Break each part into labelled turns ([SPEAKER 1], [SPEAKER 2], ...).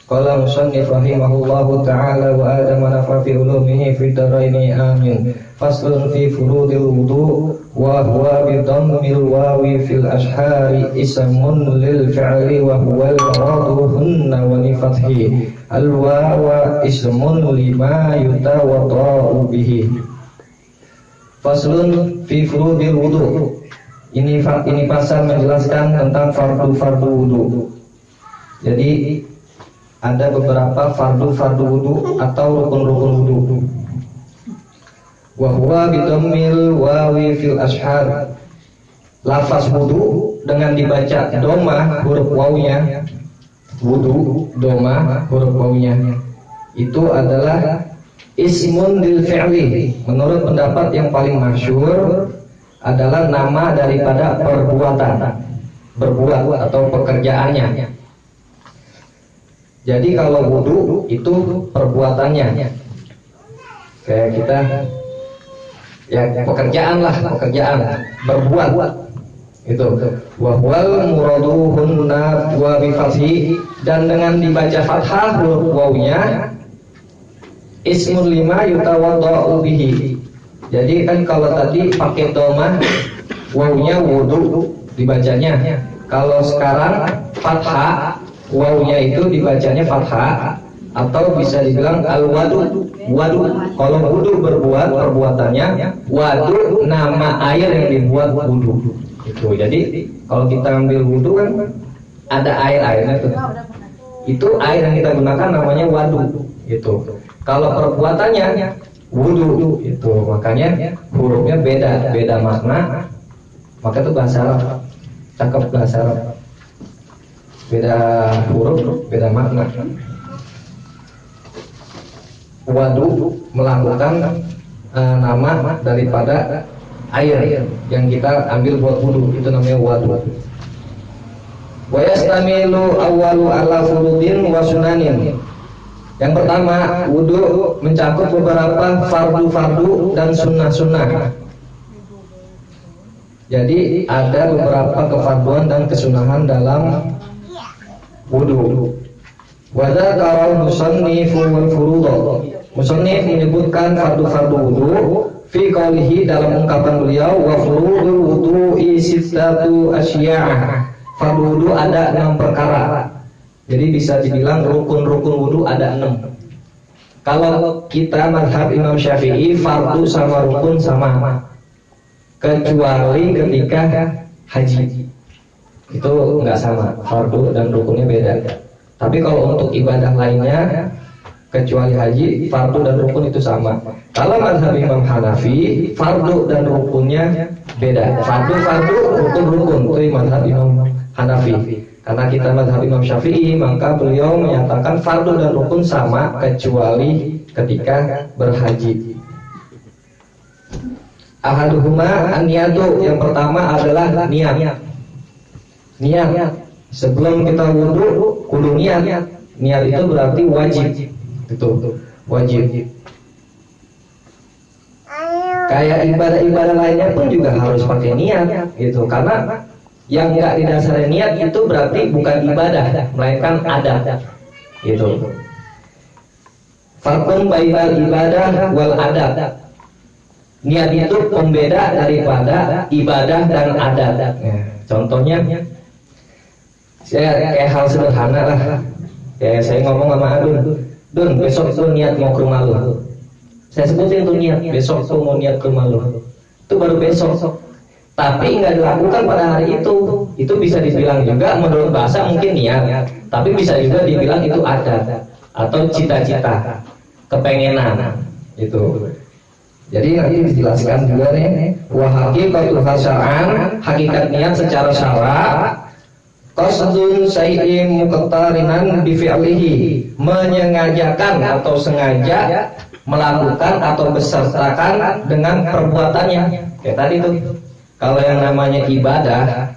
[SPEAKER 1] Qala musannif rahimahullahu ta'ala wa adama nafa fi ulumihi fi daraini amin. Faslun fi furudil wudu wa huwa bi dhammil wawi fil ashhari ismun lil fi'li wa huwa al-muraduhunna wa li fathi al-wawa ismun lima yutawadda'u bihi. Faslun fi furudil wudu. Ini pasal menjelaskan tentang fardu-fardu wudu. Jadi ada beberapa fardu wudu atau rukun-rukun wudu. Wa huwa bidammil wawi fil ashhar. Lafaz wudu dengan dibaca dhamma huruf wawunya. Wudu dhamma huruf wawunya. Itu adalah ismun lil fi'li. Menurut pendapat yang paling masyhur adalah nama daripada perbuatan. Berbuat atau pekerjaannya. Jadi kalau wudu itu perbuatannya, kayak kita ya pekerjaan berbuat itu. Wa wal muraduhunna wa bi fathi, dan dengan dibaca fathah huruf wawunya ismun lima yutawadda'u bihi. Jadi kan kalau tadi pakai dhamma wawunya wudu dibacanya. Kalau sekarang fathah wawunya itu dibacanya fathah atau bisa dibilang al-wadu. Kalau wudu berbuat perbuatannya, wadu nama air yang dibuat wudu. Itu. Jadi kalau kita ambil wudu kan ada airnya tuh. Itu air yang kita gunakan namanya wadu. Itu. Kalau perbuatannya wudu itu, makanya hurufnya beda makna. Maka itu bahasa Arab. Cakep bahasa Arab. Beda huruf, beda makna. Wadu melakukan nama daripada air yang kita ambil buat wudu, itu namanya wadu. Wa yastamilu awwalu ala furudin wa sunanin. Yang pertama, wudu mencakup beberapa fardu dan sunnah. Jadi ada beberapa kefarduan dan kesunahan dalam wudu. Wa dzakara musannifu wal furudha. Musannif menyebutkan fardu wudu fi qaulihi dalam ungkapan beliau wa furudul wudu'i sittatu asya'. Fardu wudu ada 6 perkara. Jadi bisa dibilang rukun-rukun wudu ada 6. Kalau kita mazhab Imam Syafi'i fardu sama rukun sama, kecuali ketika haji. Itu enggak sama, fardu dan rukunnya beda. Tapi kalau untuk ibadah lainnya kecuali haji, fardu dan rukun itu sama. Kalau mazhab Imam Hanafi, fardu dan rukunnya beda. Fardu, rukun. Itu mazhab Imam Hanafi. Karena kita mazhab Imam Syafi'i, maka beliau menyatakan fardu dan rukun sama kecuali ketika berhaji. Ahaduhuma an-niyatu, yang pertama adalah niat. Sebelum kita wudu kudu niat. Niat itu berarti wajib. Itu wajib. Kayak ibadah-ibadah lainnya pun juga harus pakai niat gitu. Karena yang enggak didasari niat itu berarti bukan ibadah, melainkan adat. Gitu. Farqun bainal ibadah wal adat. Niat itu pembeda daripada ibadah dan adat. Contohnya saya kayak hal sederhana lah. Kayak saya ngomong sama Dun, besok tuh niat mau ke rumah lu. Saya sebutin tuh niat, besok tuh mau niat ke rumah lu. Itu baru besok. Tapi nggak dilakukan pada hari itu. Itu bisa dibilang juga menurut bahasa mungkin niat, tapi bisa juga dibilang itu adat atau cita-cita, kepengenan. Itu. Jadi nanti dijelaskan juga nih, wa haqiqatul syar'an, hakikat niat secara syara, qasdun syai'in muqtarinan bi fi'lihi, menyengajakan atau sengaja melakukan atau besertakan dengan perbuatannya. Kayak tadi tuh, kalau yang namanya ibadah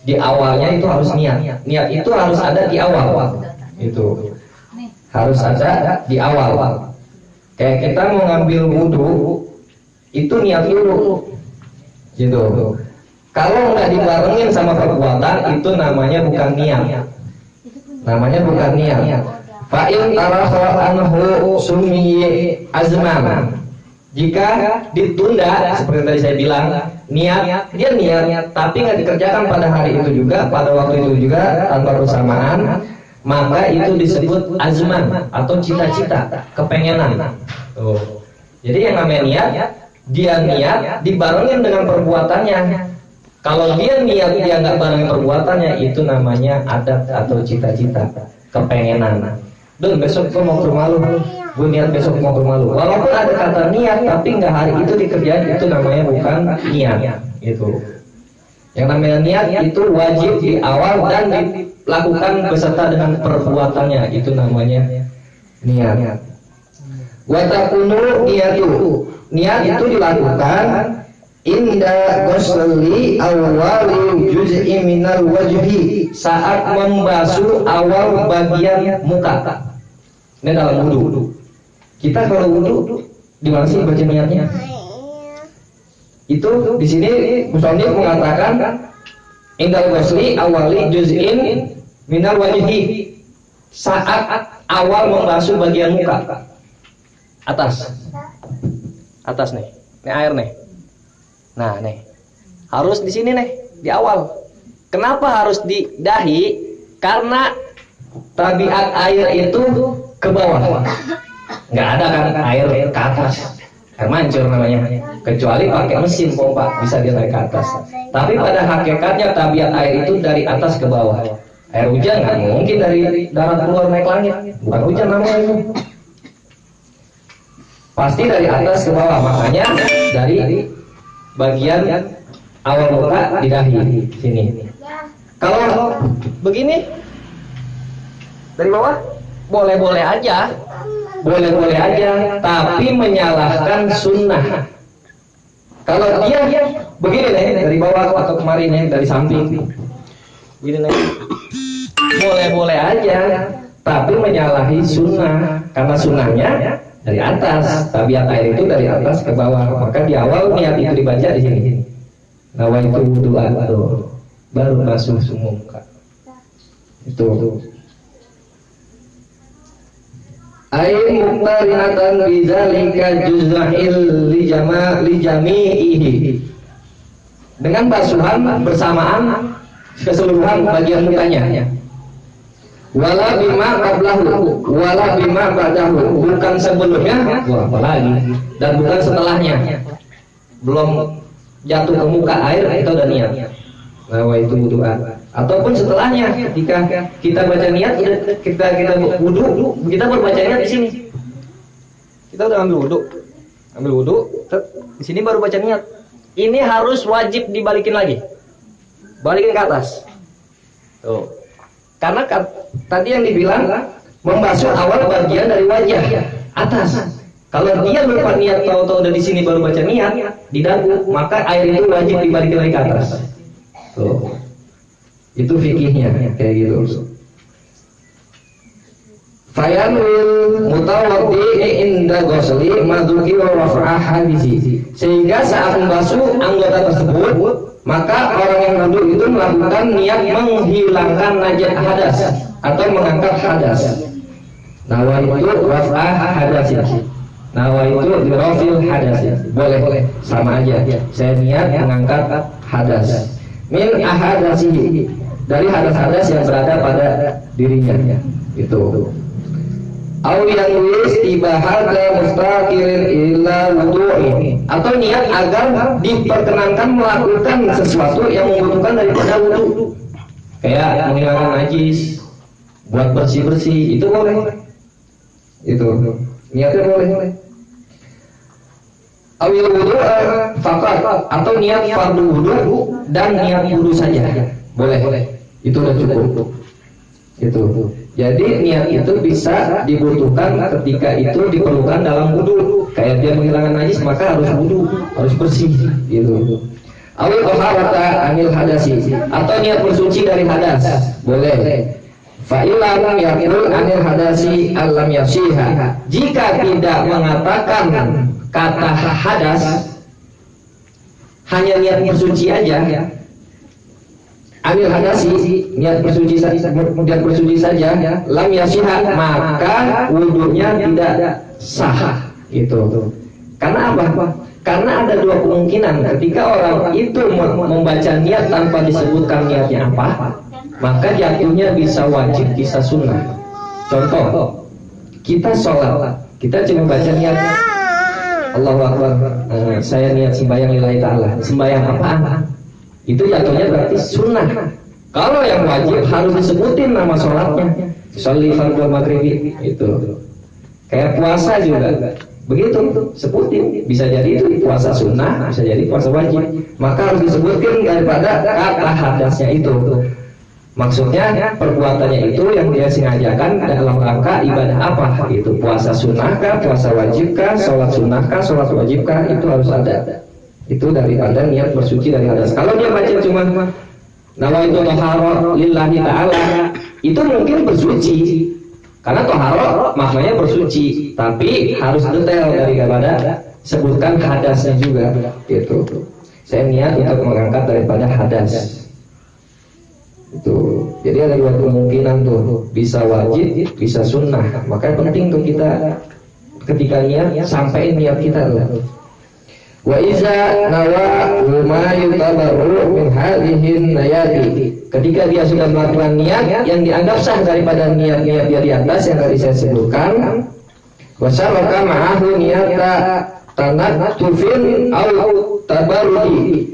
[SPEAKER 1] di awalnya itu harus niat. Niat itu harus ada di awal. Itu harus ada di awal. Kayak kita mau ngambil wudu, itu niat dulu. Gitu. Kalau nggak dibarengin sama perbuatan, itu namanya bukan niat. Fa in tarafa anhu summi azman. Jika ditunda seperti tadi saya bilang, dia niat tapi nggak dikerjakan pada hari itu juga, pada waktu itu juga tanpa bersamaan, maka itu disebut azman atau cita-cita, kepengenan. Tuh. Jadi yang namanya niat, dia niat dibarengin dengan perbuatannya. Kalau dia niat dia nggak barengin perbuatannya, itu namanya adat atau cita-cita, kepengenan. Dan besok gue mau ke rumah lu, gue niat besok mau ke rumah lu. Walaupun ada kata niat, tapi nggak hari itu dikerjain, itu namanya bukan niat. Itu. Yang namanya niat itu wajib di awal dan dilakukan beserta dengan perbuatannya, itu namanya niat. Wa takunu niyatu. Niat itu dilakukan inda ghusli awwali juz'i minal wajhi, saat membasuh awal bagian muka. Ini dalam wudu. Kita kalau wudu di mana sih baca niatnya? Itu di sini musannif mengatakan indal ghusli awali juz'in minal wajhi, saat awal membasuh bagian muka. Atas nih. Ini air nih. Nah, nih. Harus di sini nih, di awal. Kenapa harus di dahi? Karena tabiat air itu ke bawah. Nggak ada kan air ke atas. Air mancur namanya. Kecuali pakai mesin pompa bisa dia naik ke atas. Tapi pada hakikatnya tabiat air itu dari atas ke bawah. Air hujan nggak mungkin dari darat keluar naik langit. Bukan hujan namanya itu. Pasti dari atas ke bawah. Makanya dari bagian awal muka di dahi sini. Kalau begini dari bawah boleh-boleh aja, tapi menyalahkan sunnah. Kalau dia begini nih dari bawah atau kemarin nih dari samping, begini nih, boleh-boleh aja, tapi menyalahi sunnah. Karena sunnahnya dari atas, tabiat air itu dari atas ke bawah. Maka di awal niat itu dibaca di sini. Nawaitu wudu'an tuh, baru basuh semua muka. Itu. Air muqtarinatan bidzalika juz'il li jami'ihi. Dengan basuhan bersamaan keseluruhan bagian mukanya. Wala bima qablahu wala bima ba'dahu, bukan sebelumnya, apalagi, dan bukan setelahnya. Belum jatuh ke muka air itu udah niat. Nawaitu wudu'an. Ataupun setelahnya, ketika kita baca niat, kita wudu, kita berbaca niat di sini. Kita udah ambil wudu, di sini baru baca niat. Ini harus wajib dibalikin lagi, balikin ke atas. Tuh. Karena tadi yang dibilang membasuh awal bagian dari wajah atas. Kalau dia lupa niat tahu-tahu udah di sini baru baca niat di dagu, maka air itu wajib dibalikin lagi ke atas. Tuh. Itu fikihnya kayak gitu. Fayanwil mutawaddi inda ghusli madhuki wa raf'a hadisi. Sehingga saat membasuh anggota tersebut, maka orang yang wudu itu melakukan niat menghilangkan najis hadas atau mengangkat hadas. Nawaitu raf'a hadasi. Nawaitu dirafil hadasi. Boleh sama aja. Saya niat mengangkat hadas. Min ahadasihi, dari hadas-hadas yang berada pada dirinya. Itu. Au yanwis ibahata mustaqirin illa wudu'i, atau niat agar diperkenankan melakukan sesuatu yang membutuhkan daripada wudu. Kayak menghilangkan najis, buat bersih-bersih, itu boleh. Itu. Niatnya boleh. Awil wudu faqat, atau niat fardu wudu dan niat wudu saja. Boleh. Itu udah cukup. Itu. Jadi niat itu bisa dibutuhkan ketika itu diperlukan dalam wudu. Kayak dia menghilangkan najis maka harus wudu, harus bersih gitu. Awil taharata anil hadasi, atau niat bersuci dari hadas. Boleh. Fa illam yaqul anil hadasi allam yafsiha. Jika tidak mengatakan kata hadas, hanya niat bersuci aja, anil hadasi, niat bersuci saja, kemudian bersuci saja, lam yasiha, maka wudunya tidak sah. Gitu. Karena apa? Karena ada dua kemungkinan. Ketika orang itu membaca niat tanpa disebutkan niatnya apa, maka jatuhnya bisa wajib, bisa sunnah. Contoh, kita sholat, kita cuma baca niat Allahu Akbar, saya niat sembahyang lillahi ta'ala. Sembahyang apaan? Itu jatuhnya berarti sunnah. Kalau yang wajib harus disebutin nama sholatnya. Sholli fardhu maghribi, itu. Kayak puasa juga. Begitu, sebutin. Bisa jadi itu puasa sunnah, bisa jadi puasa wajib. Maka harus disebutin daripada kata hadasnya itu. Maksudnya perbuatannya itu yang dia sengajakan dalam rangka ibadah apa? Itu puasa sunnahkah, puasa wajibkah, sholat sunnahkah, sholat wajibkah, itu harus ada. Itu daripada niat bersuci dari hadas. Kalau dia baca cuma nawaitu thahara lillahi ta'ala, itu mungkin bersuci. Karena thahara maknanya bersuci, tapi harus detail daripada sebutkan hadasnya juga. Gitu. Saya niat untuk mengangkat daripada hadas. Itu. Jadi ada dua kemungkinan tuh, bisa wajib, bisa sunnah. Makanya penting tuh kita ketika niat sampai niat kita tuh. Wa iza nawa ma yutabaru min hadhihi nayati. Ketika dia sudah melakukan niat yang dianggap sah daripada niat-niat dia di atas yang tadi saya sebutkan, wa syaraka ma'ahu niyata tanattufin au tabarruki.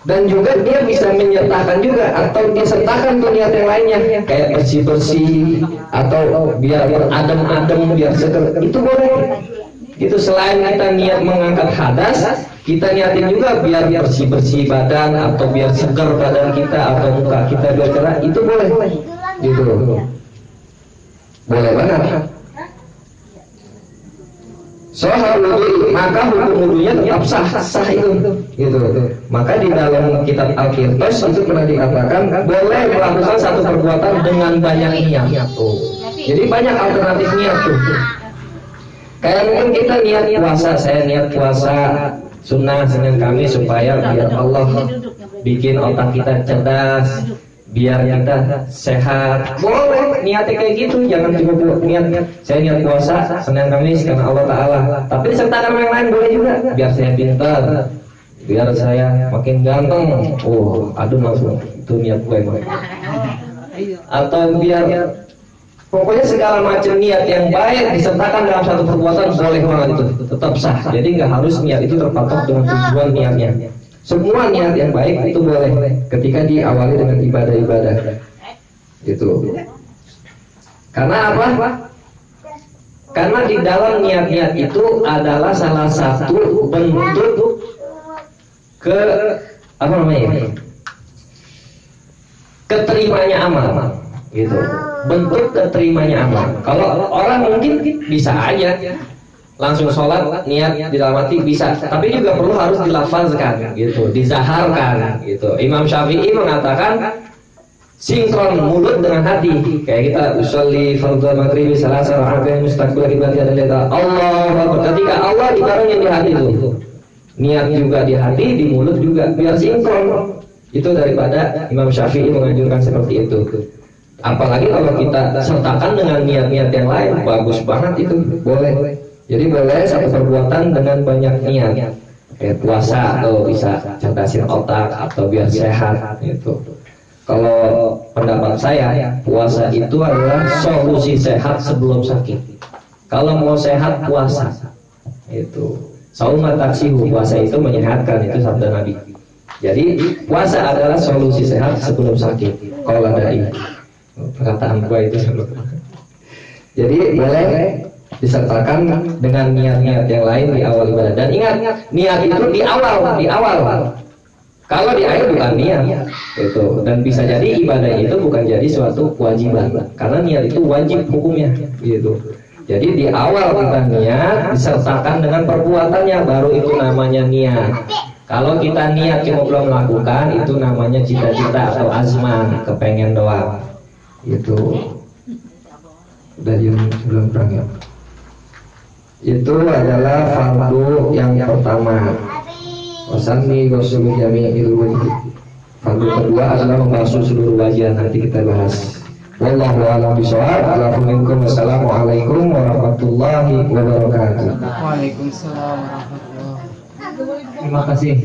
[SPEAKER 1] Dan juga dia bisa menyertakan juga atau dia sertakan tuh niat yang lainnya, kayak bersih-bersih atau biar adem-adem, biar seger, itu boleh. Itu selain kita niat mengangkat hadas, kita niatin juga biar bersih-bersih badan atau biar segar badan kita atau muka kita biar cerah, itu boleh. Gitu. Boleh banget. Soal wudu, maka hukum wudunya tetap sah itu. Gitu. Maka di dalam kitab Al-Qirtas itu pernah dikatakan boleh melakukan satu perbuatan dengan banyak niat. Jadi banyak alternatif niat tuh. Kayak mungkin kita niat puasa, saya niat puasa sunnah Senin Kamis supaya biar Allah bikin otak kita cerdas, biar kita sehat. Boleh niatnya kayak gitu, jangan cuma niat saya niat puasa Senin Kamis karena Allah Ta'ala. Tapi disertakan yang lain boleh juga, biar saya pintar, biar saya makin ganteng. Oh, aduh langsung itu niat gue. Atau biar pokoknya segala macam niat yang baik disertakan dalam satu perbuatan boleh banget, itu tetap sah. Jadi nggak harus niat itu terpatok dengan tujuan niatnya. Semua niat yang baik itu boleh ketika diawali dengan ibadah-ibadah. Gitu. Karena apa? Karena di dalam niat-niat itu adalah salah satu bentuk keterimanya amal. Gitu. Bentuk keterimanya amal. Kalau orang mungkin bisa aja langsung sholat niat di dalam hati bisa, tapi juga perlu harus dilafazkan gitu, dizaharkan gitu. Imam Syafi'i mengatakan sinkron mulut dengan hati. Kayak kita usolli fardhu maghribi salasa raka'atin mustaqbil ibadi adalah Allah. Ketika Allah dibarengin di hati itu, niat juga di hati, di mulut juga, biar sinkron. Itu daripada Imam Syafi'i menganjurkan seperti itu. Apalagi kalau kita sertakan dengan niat-niat yang lain, bagus banget itu, boleh. Jadi boleh satu perbuatan dengan banyak niat, kayak puasa atau bisa cerdasin otak atau biar sehat gitu. Kalau pendapat saya, puasa itu adalah solusi sehat sebelum sakit. Kalau mau sehat puasa, itu sauma taksihu, puasa itu menyehatkan, itu sabda Nabi. Jadi puasa adalah solusi sehat sebelum sakit. Kalau ada ini perkataan gua itu. Jadi boleh disertakan dengan niat-niat yang lain di awal ibadah. Dan ingat, niat itu di awal. Kalau di akhir bukan niat. Itu. Dan bisa jadi ibadah itu bukan jadi suatu kewajiban. Karena niat itu wajib hukumnya. Gitu. Jadi di awal kita niat disertakan dengan perbuatannya, baru itu namanya niat. Kalau kita niat cuma belum melakukan, itu namanya cita-cita atau azman, kepengen doang. Itu dari sebelum perang ya. Itu adalah fardu yang pertama. Wasanni ghuslu jami'il wajhi. Fardhu kedua adalah membasuh seluruh wajah, nanti kita bahas. Wallahu a'lam bishawab. Wassalamualaikum warahmatullahi wabarakatuh.
[SPEAKER 2] Waalaikumsalam warahmatullahi wabarakatuh.
[SPEAKER 1] Terima kasih.